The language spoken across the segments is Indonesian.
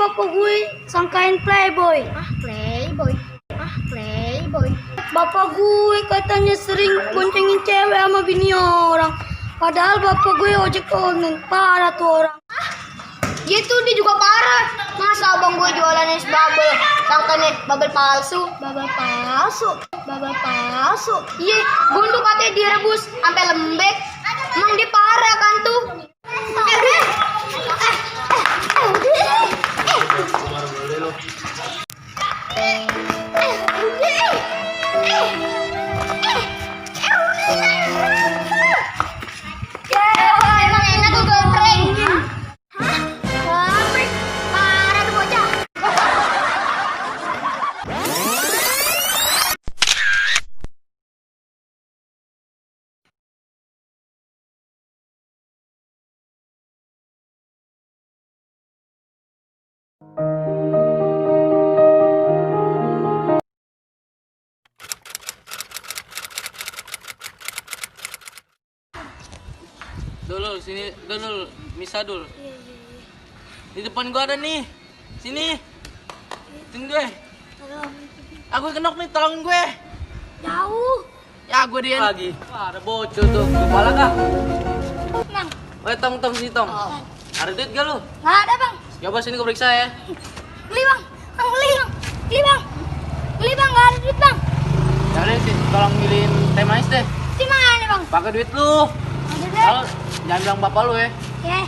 bapak gue sangkain playboy. Playboy. Playboy. Bapak gue katanya sering boncengin cewek sama bini orang. Padahal bapak gue ojek online, parah tuh orang. Gitu dia juga parah. Masa abang gue jualannya bubble, sangkanya bubble palsu. Bubble palsu. Iya, gundu katanya direbus sampai lembek. Emang dia parah kan tuh. Emang enak tuh goreng. Parah tuh bocah. Dul, sini, dul, Misa dul. Di depan gua ada nih. Sini. Tunggu gue. Aku kenok nih, tolongin gue. Jauh. Ya, gue dia lagi. Wah, ada bocor tuh. Kepala kah? Bang. Woi, tong sini, tong. Ada duit gak lu? Nggak ada bang. Coba sini gue periksa ya. Beli bang. Beli bang. Beli bang. Beli bang, nggak ada duit bang. Ya udah sih, tolong milihin teh manis deh. Di mana bang? Pakai duit lu. Ada deh. Kalau jangan bilang bapak lu ya. Oke.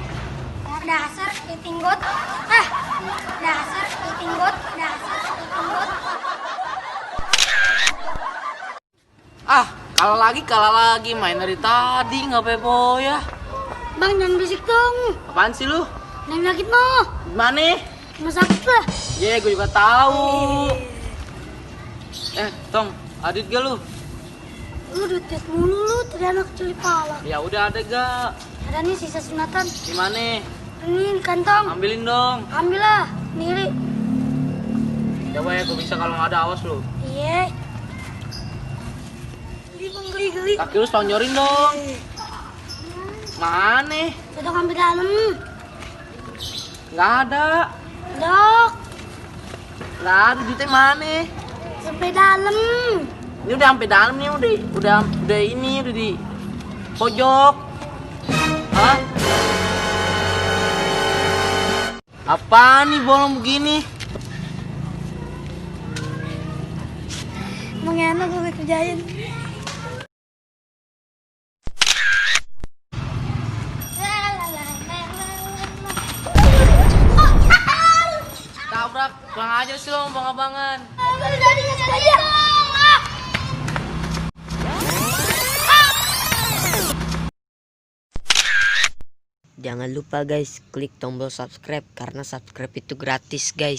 Dasar itinggot. Dasar itinggot. Ah, kalah lagi main dari tadi nggak pepo ya. Bang jangan berisik dong. Apaan sih lu? Neng sakit no. Gimana? Cuma sakit lah. Ya, gue juga tahu. Tong, adit gak lu? Lu duit mulu lu, tadi anak kecil di pala. Ya udah ada gak? Ada nih sisa sunatan. Gimana? Ini di kantong. Ambilin dong. Ambil lah, sendiri. Coba ya, gue bisa kalau nggak ada, awas lu. Iya. Geli bang, geli. Kaki lu selonjorin dong. Mana? Sudah ambil dalam. Nggak ada. Dok, Nggak ada, duitnya mana? sampai dalam. Ini udah sampai dalam nih, udah ini, udah di pojok. Hah? Apa nih bolong begini? Emang enak gue kerjain. Tabrak, kurang aja sih lo abang-abangan. Jangan lupa guys, klik tombol subscribe karena subscribe itu gratis guys.